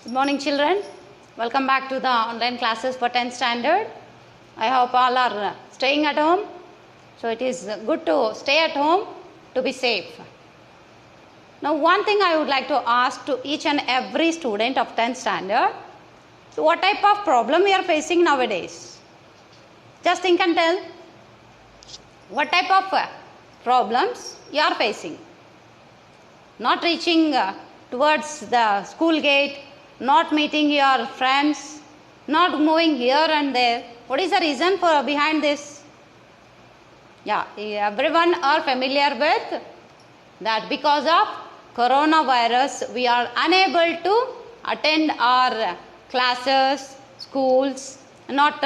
Good morning, children. Welcome back to the online classes for 10th standard. I hope all are staying at home. So it is good to stay at home to be safe. Now, one thing I would like to ask to each and every student of 10th standard, so what type of problem we are facing nowadays? Just think and tell. What type of problems you are facing? Not reaching towards the school gate, not meeting your friends, not moving here and there. What is the reason for behind this? Yeah, everyone are familiar with that because of coronavirus we are unable to attend our classes, schools, not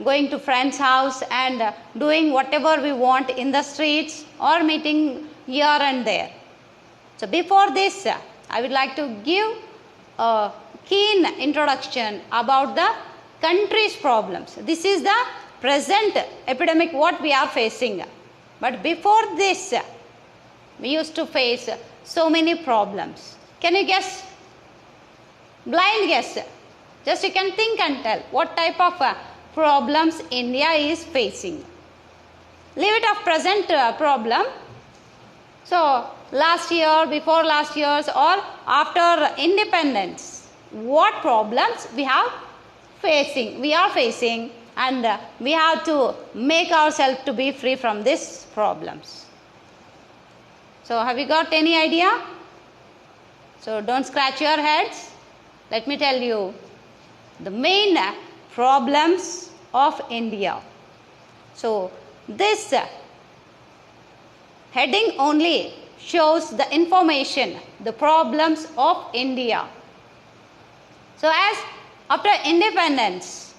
going to friends' house and doing whatever we want in the streets or meeting here and there. So before this, I would like to give a keen introduction about the country's problems. This is the present epidemic what we are facing. But before this, we used to face so many problems. Can you guess? Blind guess. Just you can think and tell what type of problems India is facing. Leave it of present problem. So last year, before last year's or after independence, what problems we are facing and we have to make ourselves to be free from these problems. So have you got any idea? So don't scratch your heads. Let me tell you the main problems of India. So this heading only shows the information, the problems of India. So as after independence,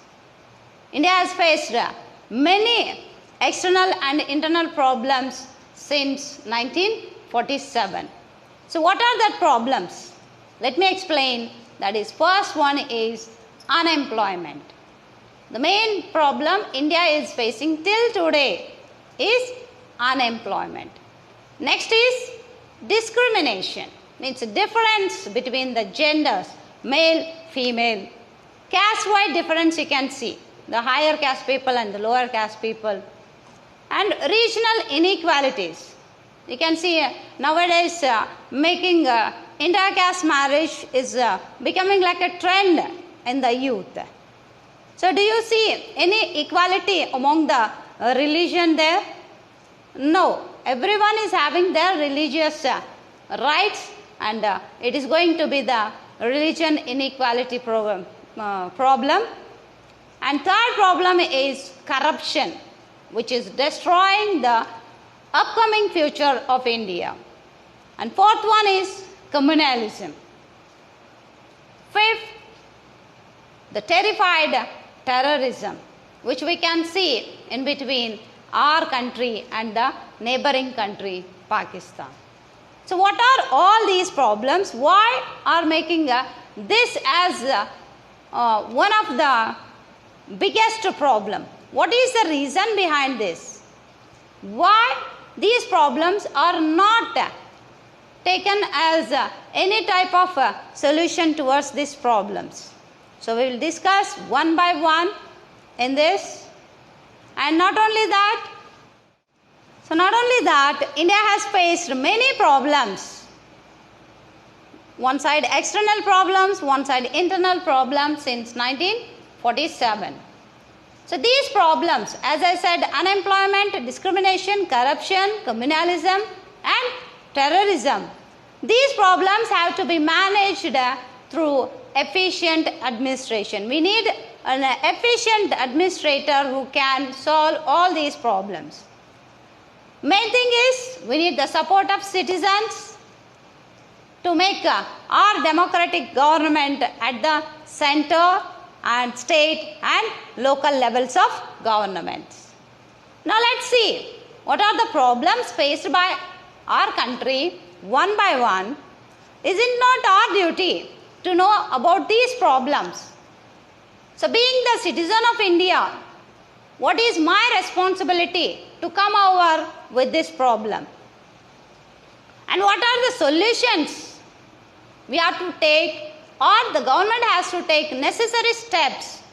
India has faced many external and internal problems since 1947. So what are the problems? Let me explain. That is, first one is unemployment. The main problem India is facing till today is unemployment. Next is discrimination, means difference between the genders, male, female. Caste-wide difference you can see, the higher caste people and the lower caste people. And regional inequalities. You can see nowadays making inter-caste marriage is becoming like a trend in the youth. So do you see any equality among the religion there? No. Everyone is having their religious rights and it is going to be the religion inequality problem. And third problem is corruption, which is destroying the upcoming future of India. And fourth one is communalism. Fifth, the terrified terrorism, which we can see in between our country and the neighboring country, Pakistan. So what are all these problems? Why are making this as one of the biggest problem? What is the reason behind this? Why these problems are not taken as any type of solution towards these problems? So we will discuss one by one in this. And not only that, India has faced many problems. One side external problems, one side internal problems since 1947. So these problems, as I said, unemployment, discrimination, corruption, communalism and terrorism. These problems have to be managed through efficient administration. We need an efficient administrator who can solve all these problems. Main thing is we need the support of citizens to make our democratic government at the center and state and local levels of governments. Now let's see what are the problems faced by our country one by one. Is it not our duty to know about these problems? So being the citizen of India, what is my responsibility to come over with this problem? And what are the solutions we have to take or the government has to take necessary steps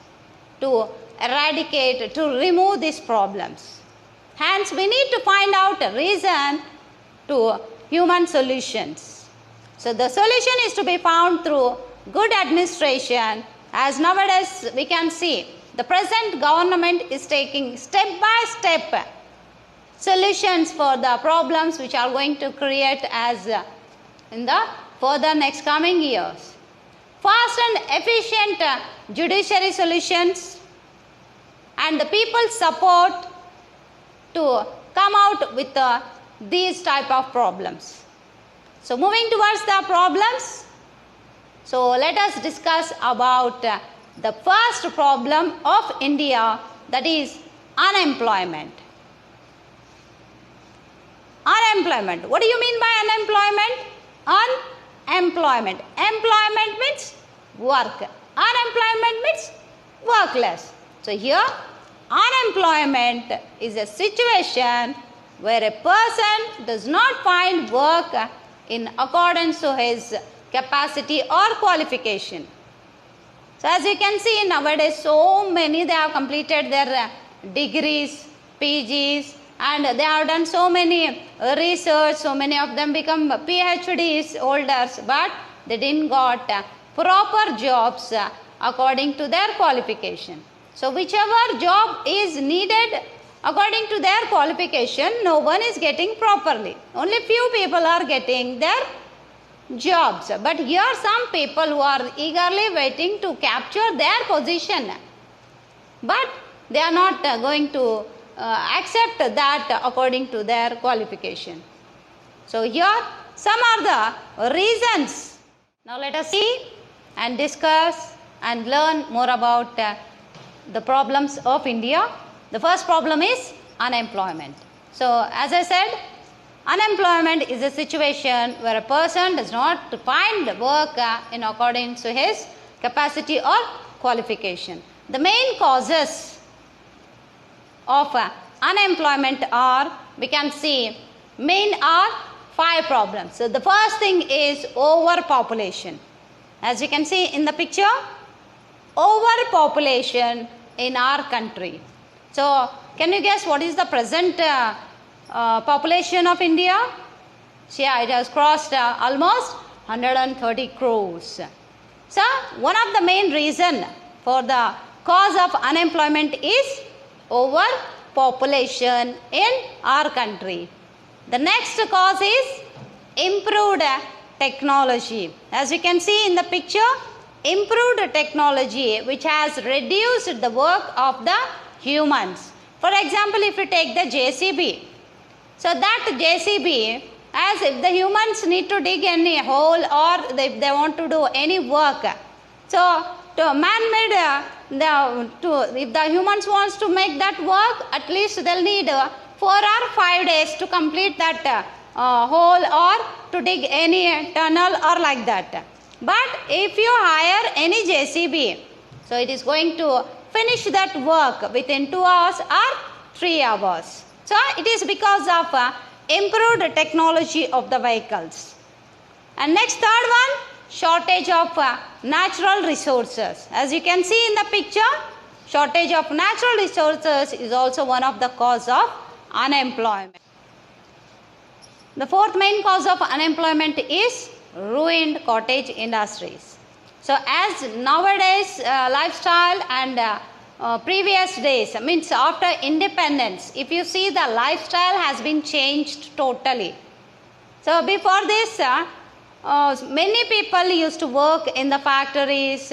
to eradicate, to remove these problems. Hence, we need to find out a reason to human solutions. So, the solution is to be found through good administration, as nowadays we can see the present government is taking step by step solutions for the problems which are going to create as in the further next coming years. Fast and efficient judiciary solutions and the people's support to come out with these type of problems. So, moving towards the problems, so let us discuss about the first problem of India, that is unemployment. Unemployment. What do you mean by unemployment? Unemployment. Employment means work. Unemployment means workless. So, here unemployment is a situation where a person does not find work in accordance to his capacity or qualification. So, as you can see nowadays, so many they have completed their degrees, PGs, and they have done so many research, so many of them become PhDs holders, but they didn't got proper jobs according to their qualification. So, whichever job is needed according to their qualification, no one is getting properly. Only few people are getting their jobs. But here some people who are eagerly waiting to capture their position, but they are not going to accept that according to their qualification. So, here some are the reasons. Now, let us see and discuss and learn more about the problems of India. The first problem is unemployment. So, as I said, unemployment is a situation where a person does not find work in accordance to his capacity or qualification. The main causes of unemployment are, we can see, main are 5 problems. So, the first thing is overpopulation. As you can see in the picture, overpopulation in our country. So, can you guess what is the present population of India? See, it has crossed almost 130 crores. So, one of the main reason for the cause of unemployment is overpopulation in our country. The next cause is improved technology. As you can see in the picture, improved technology which has reduced the work of the humans. For example, if you take the JCB, so that JCB, as if the humans need to dig any hole or if they want to do any work, so to man-made, if the humans wants to make that work, at least they'll need 4 or 5 days to complete that hole or to dig any tunnel or like that. But if you hire any JCB, so it is going to finish that work within 2 hours or 3 hours. So, it is because of improved technology of the vehicles. And next, third one, shortage of natural resources. As you can see in the picture, shortage of natural resources is also one of the cause of unemployment. The fourth main cause of unemployment is ruined cottage industries. So, as nowadays lifestyle and previous days, means after independence, if you see the lifestyle has been changed totally. So, before this many people used to work in the factories,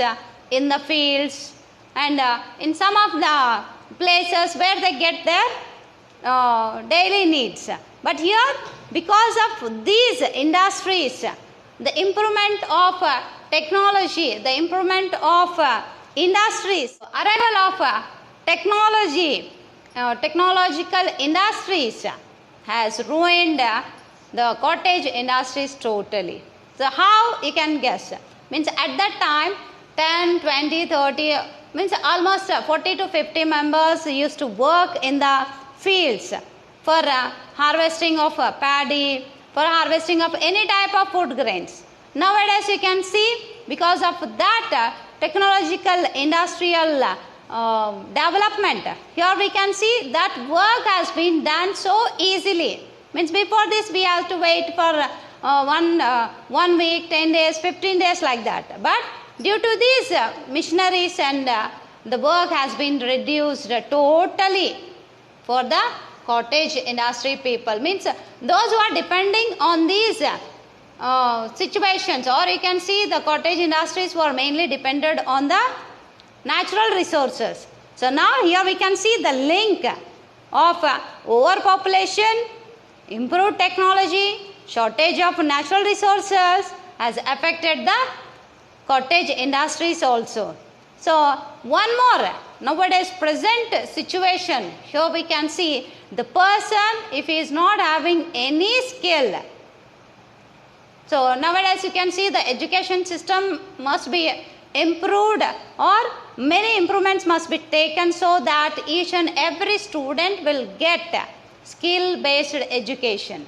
in the fields, and in some of the places where they get their daily needs. But here, because of these industries, the improvement of technology, the improvement of industries, arrival of technology, technological industries has ruined the cottage industries totally. So, how you can guess? Means at that time 10, 20, 30, means almost 40 to 50 members used to work in the fields for harvesting of paddy, for harvesting of any type of food grains. Nowadays you can see because of that technological industrial development, here we can see that work has been done so easily. Means before this we have to wait for 1 week, 10 days, 15 days like that. But due to these missionaries and the work has been reduced totally for the cottage industry people. Means those who are depending on these situations, or you can see the cottage industries were mainly depended on the natural resources. So now here we can see the link of overpopulation, improved technology, shortage of natural resources has affected the cottage industries also. So one more, nowadays present situation, here we can see the person, if he is not having any skill. So nowadays you can see the education system must be improved, or many improvements must be taken so that each and every student will get skill based education.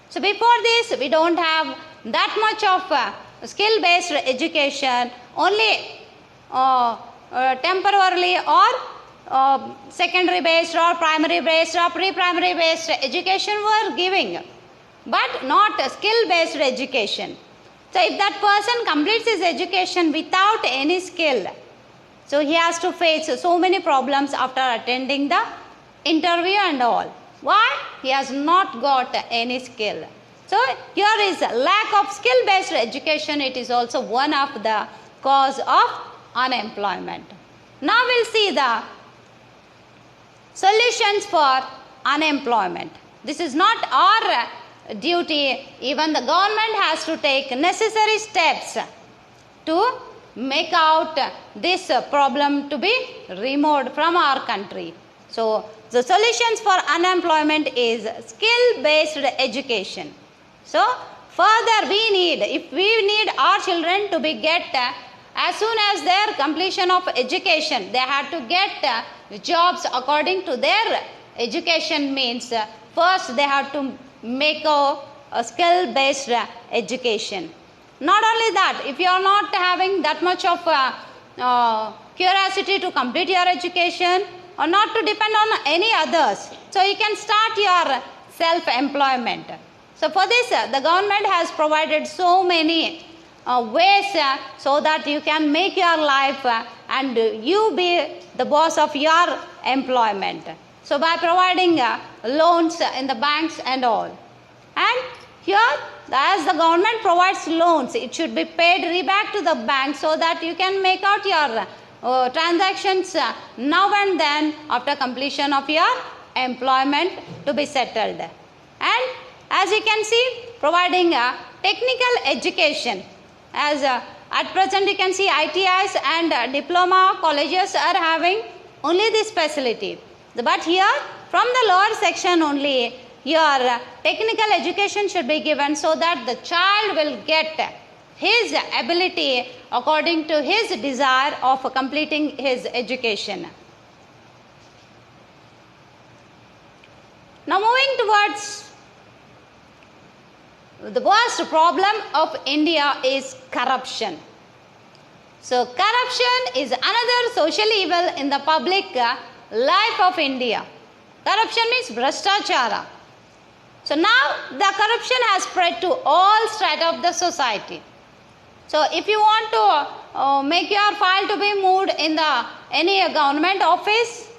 So before this we don't have that much of skill based education, only temporarily or secondary based or primary based or pre-primary based education were giving, but not skill based education. So if that person completes his education without any skill, so he has to face so many problems after attending the interview and all. Why? He has not got any skill. So here is lack of skill based education. It is also one of the cause of unemployment. Now we'll see the solutions for unemployment. This is not our duty. Even the government has to take necessary steps to make out this problem to be removed from our country. So the solutions for unemployment is skill based education. So further if we need our children to be as soon as their completion of education, they had to get jobs according to their education. Means first they have to make a skill based education. Not only that, if you are not having that much of curiosity to complete your education or not to depend on any others, so you can start your self-employment. So for this the government has provided so many ways so that you can make your life and you be the boss of your employment. So by providing loans in the banks and all. And here as the government provides loans, it should be paid back to the bank so that you can make out your transactions now and then after completion of your employment to be settled. And as you can see, providing technical education. As at present you can see ITIs and diploma colleges are having only this facility. But here from the lower section only, your technical education should be given so that the child will get his ability according to his desire of completing his education. Now moving towards the worst problem of India is corruption. So corruption is another social evil in the public life of India. Corruption means Bhrashtachara. So now the corruption has spread to all strata of the society. So if you want to make your file to be moved in any government office,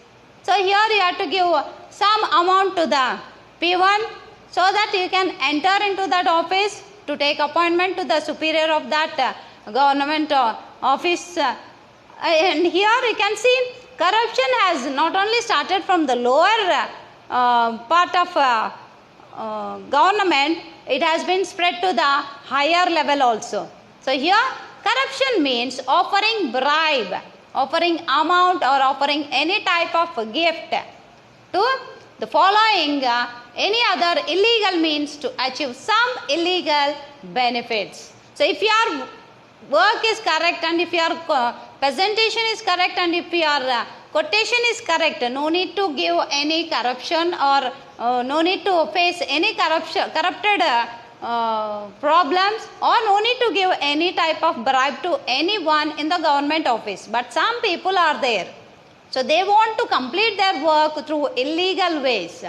so here you have to give some amount to the P1 so that you can enter into that office to take appointment to the superior of that government office. And here you can see corruption has not only started from the lower part of government, it has been spread to the higher level also. So here corruption means offering bribe, offering amount or offering any type of gift to the following any other illegal means to achieve some illegal benefits. So if your work is correct and if your presentation is correct and if your quotation is correct, no need to give any corruption or no need to face any corrupted problems, or no need to give any type of bribe to anyone in the government office. But some people are there. So they want to complete their work through illegal ways.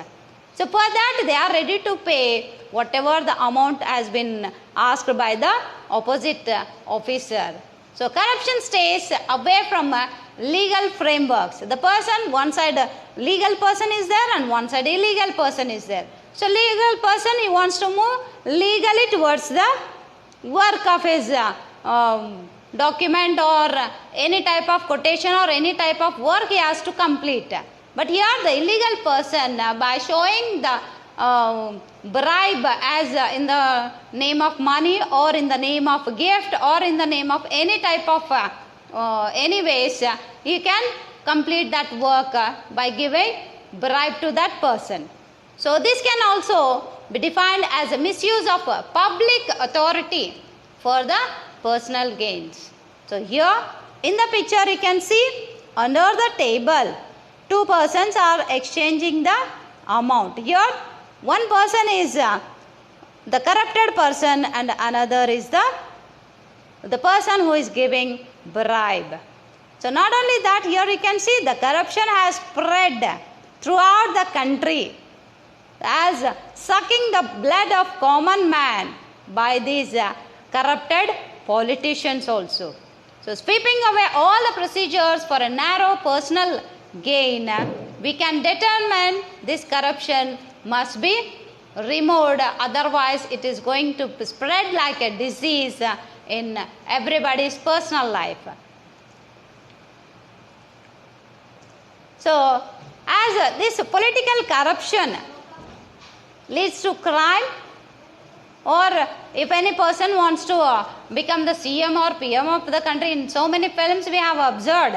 So for that they are ready to pay whatever the amount has been asked by the opposite officer. So corruption stays away from legal frameworks. The person, one side legal person is there and one side illegal person is there. So legal person, he wants to move legally towards the work of his document or any type of quotation or any type of work he has to complete. But here the illegal person, by showing the bribe as in the name of money or in the name of gift or in the name of any type of anyways, he can complete that work by giving bribe to that person. So this can also be defined as a misuse of public authority for the personal gains. So here in the picture you can see under the table two persons are exchanging the amount. Here one person is the corrupted person and another is the person who is giving bribe. So not only that, here you can see the corruption has spread throughout the country as sucking the blood of common man by these corrupted politicians also. So sweeping away all the procedures for a narrow personal gain, we can determine this corruption must be removed, otherwise it is going to spread like a disease in everybody's personal life. So as this political corruption leads to crime, or if any person wants to become the CM or PM of the country, in so many films we have observed.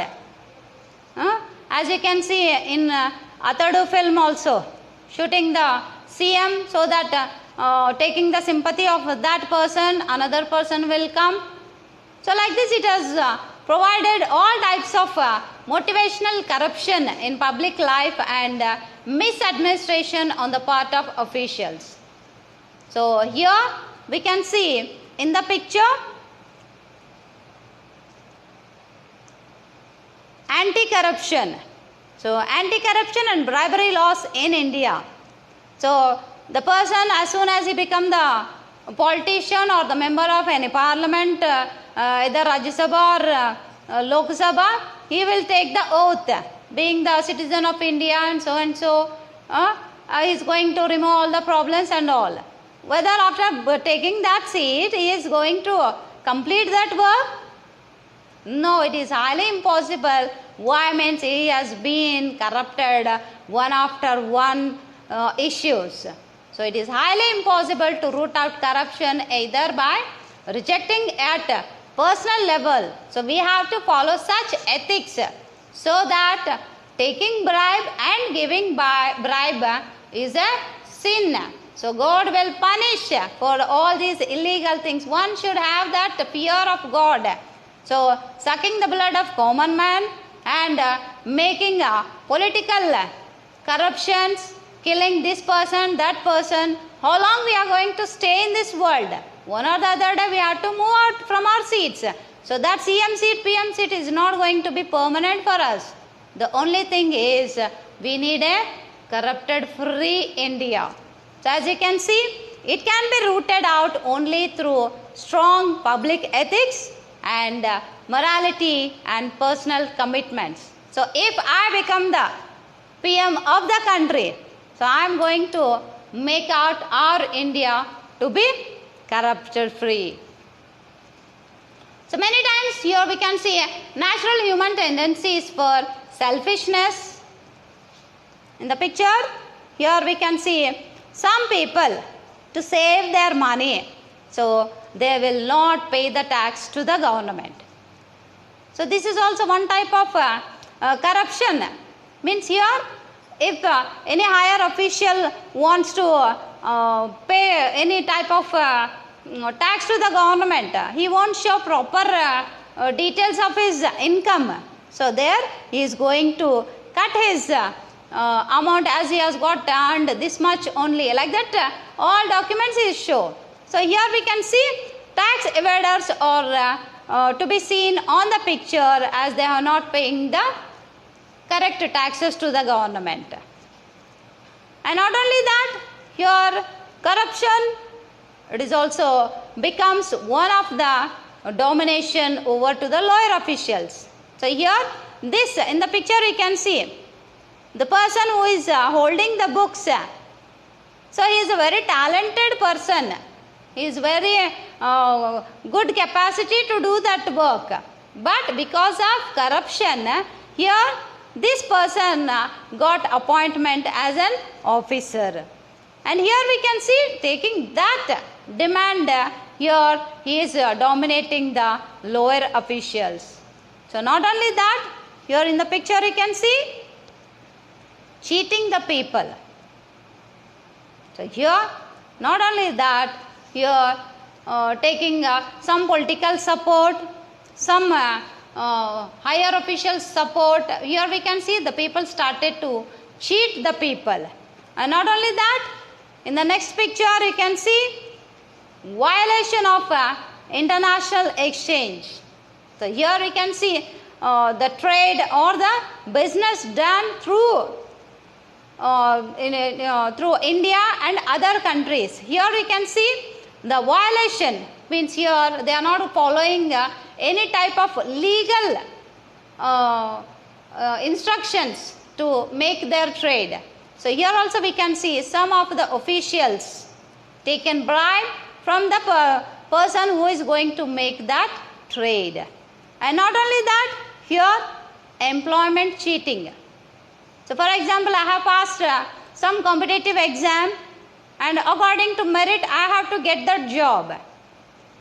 As you can see in Atadu film also, shooting the CM so that taking the sympathy of that person, another person will come. So like this it has provided all types of motivational corruption in public life and misadministration on the part of officials. So here we can see in the picture anti-corruption. So anti-corruption and bribery laws in India. So the person, as soon as he become the politician or the member of any parliament, either Rajya Sabha or Lok Sabha, he will take the oath, being the citizen of India and so, he is going to remove all the problems and all. Whether after taking that seat he is going to complete that work? No, it is highly impossible. Why? Means he has been corrupted one after one issues. So it is highly impossible to root out corruption either by rejecting at personal level. So we have to follow such ethics so that taking bribe and giving bribe is a sin. So God will punish for all these illegal things. One should have that fear of God. So sucking the blood of common man and making political corruptions, killing this person, that person. How long we are going to stay in this world? One or the other day we have to move out from our seats. So that CM seat, PM seat is not going to be permanent for us. The only thing is we need a corrupted free India. So as you can see, it can be rooted out only through strong public ethics and morality and personal commitments. So if I become the PM of the country, so I am going to make out our India to be corruption free. So many times here we can see natural human tendencies for selfishness. In the picture, here we can see some people to save their money, so they will not pay the tax to the government. So this is also one type of corruption. Means here, if any higher official wants to pay any type of tax to the government, he won't show proper details of his income. So there he is going to cut his amount as he has got earned this much only. Like that all documents is show. So here we can see tax evaders are to be seen on the picture as they are not paying the correct taxes to the government. And not only that, here corruption, it is also becomes one of the domination over to the lower officials. So here this in the picture you can see the person who is holding the books. So he is a very talented person. He is very good capacity to do that work. But because of corruption, here this person got appointment as an officer. And here we can see taking that demand, here he is dominating the lower officials. So not only that, here in the picture you can see cheating the people. So here not only that, here taking some political support, some higher official support. Here we can see the people started to cheat the people. And not only that, in the next picture you can see violation of international exchange. So here we can see the trade or the business done through through India and other countries. Here we can see the violation means here they are not following any type of legal instructions to make their trade. So here also we can see some of the officials taken bribe from the person who is going to make that trade. And not only that, here employment cheating. So for example, I have passed some competitive exam and according to merit I have to get that job.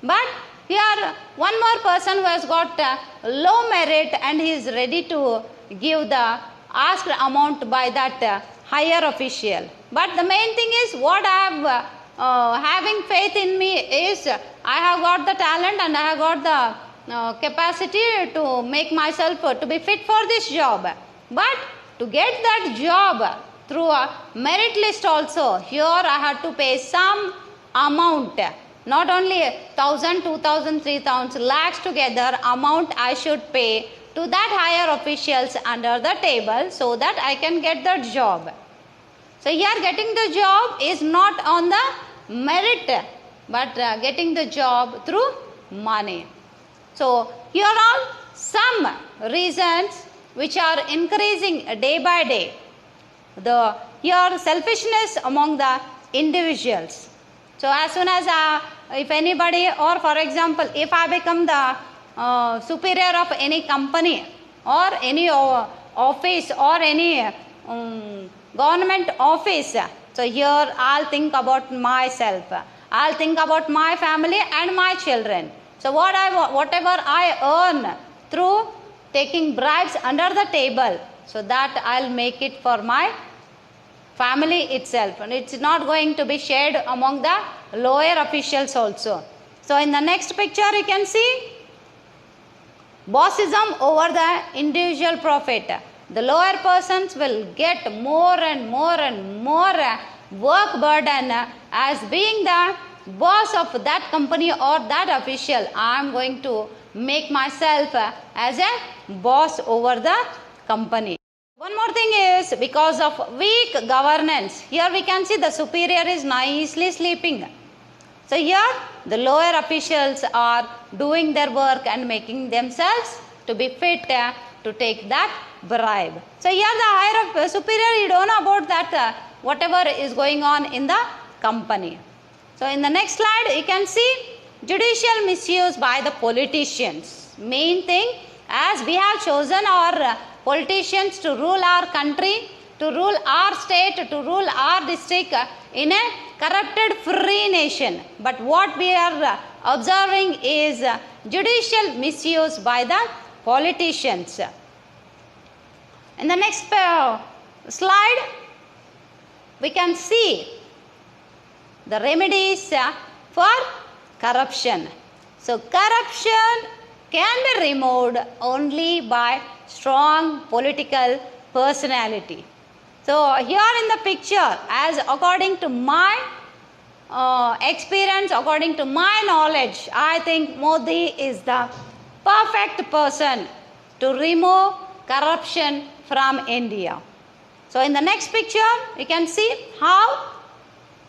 But here one more person who has got low merit and he is ready to give the asked amount by that higher official. But the main thing is what I have having faith in me is I have got the talent and I have got the capacity to make myself to be fit for this job. But to get that job through a merit list also, here I had to pay some amount, not only 1,000, 2,000, 3,000 lakhs together amount I should pay to that higher officials under the table so that I can get the job. So here getting the job is not on the merit but getting the job through money. So here are some reasons which are increasing day by day. Here selfishness among the individuals. So as soon as if anybody or for example if I become the superior of any company or any office or any government office, so here I'll think about myself, I'll think about my family and my children. So whatever I earn through taking bribes under the table, so that I'll make it for my family itself and it's not going to be shared among the lower officials also. So in the next picture you can see bossism over the individual profit. The lower persons will get more and more and more work burden as being the boss of that company or that official. I am going to make myself as a boss over the company. One more thing is because of weak governance. Here we can see the superior is nicely sleeping. So here the lower officials are doing their work and making themselves to be fit to take that bribe. So here the higher superior, you don't know about that whatever is going on in the company. So in the next slide you can see judicial misuse by the politicians. Main thing, as we have chosen our politicians to rule our country, to rule our state, to rule our district in a corrupted free nation. But what we are observing is judicial misuse by the politicians. In the next slide, we can see the remedies for corruption. So corruption can be removed only by strong political personality. So here in the picture, as according to my experience, according to my knowledge, I think Modi is the perfect person to remove corruption from India. So in the next picture, we can see how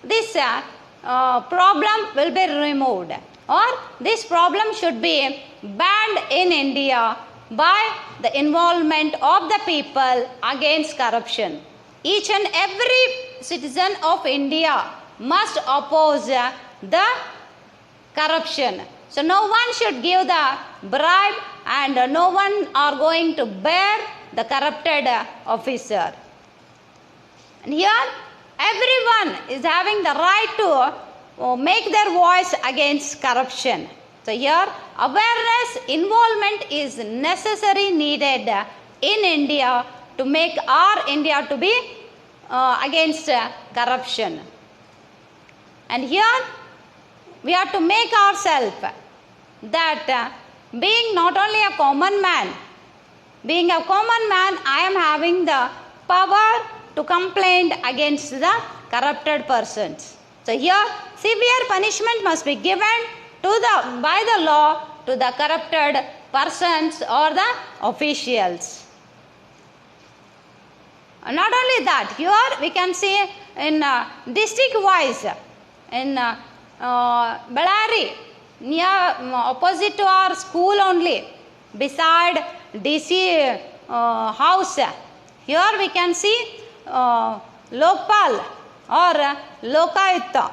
this problem will be removed, or this problem should be banned in India by the involvement of the people against corruption. Each and every citizen of India must oppose the corruption. So no one should give the bribe, and no one are going to bear the corrupted officer. And here everyone is having the right to make their voice against corruption. So here awareness, involvement is necessary, needed in India to make our India to be against corruption. And here we have to make ourselves that being not only a common man, being a common man, I am having the power to complain against the corrupted persons. So here severe punishment must be given by the law to the corrupted persons or the officials. Not only that, here we can see in district wise, in Bellary, near opposite to our school only, beside DC house, here we can see Lokpal or Lokayutta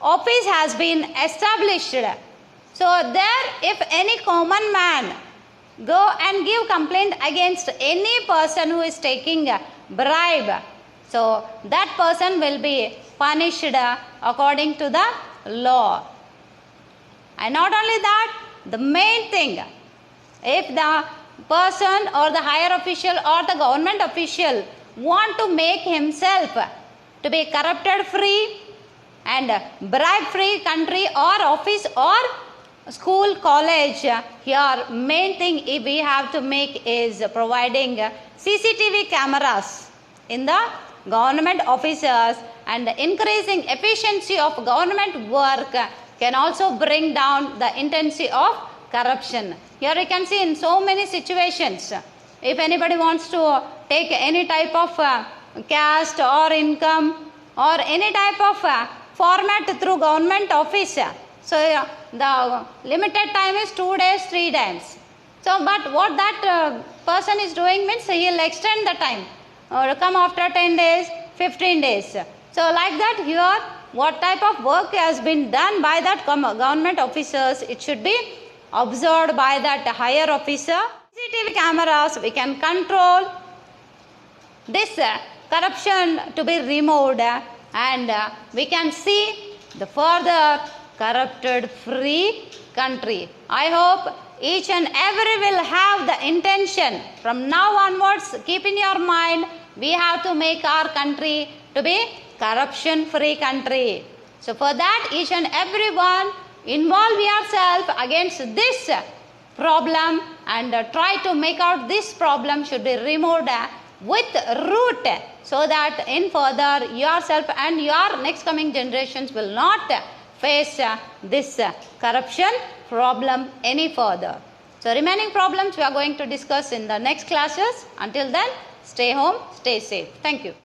office has been established. So there, if any common man go and give complaint against any person who is taking a bribe, so that person will be punished according to the law. And not only that, the main thing, if the person or the higher official or the government official want to make himself to be corrupted free and bribe free country or office or school, college, here main thing we have to make is providing CCTV cameras in the government offices, and increasing efficiency of government work can also bring down the intensity of corruption. Here we can see in so many situations, if anybody wants to take any type of caste or income or any type of format through government office, so the limited time is 2 days, 3 days. So but what that person is doing means he will extend the time, or come after 10 days, 15 days. So like that, here what type of work has been done by that government officers, it should be observed by that higher officer. CCTV cameras, we can control this corruption to be removed, and we can see the further corrupted free country. I hope each and every will have the intention from now onwards. Keep in your mind, we have to make our country to be corruption free country. So for that, each and everyone involve yourself against this problem, and try to make out this problem should be removed with root, so that in further yourself and your next coming generations will not face this corruption problem any further. So remaining problems we are going to discuss in the next classes. Until then, stay home, stay safe. Thank you.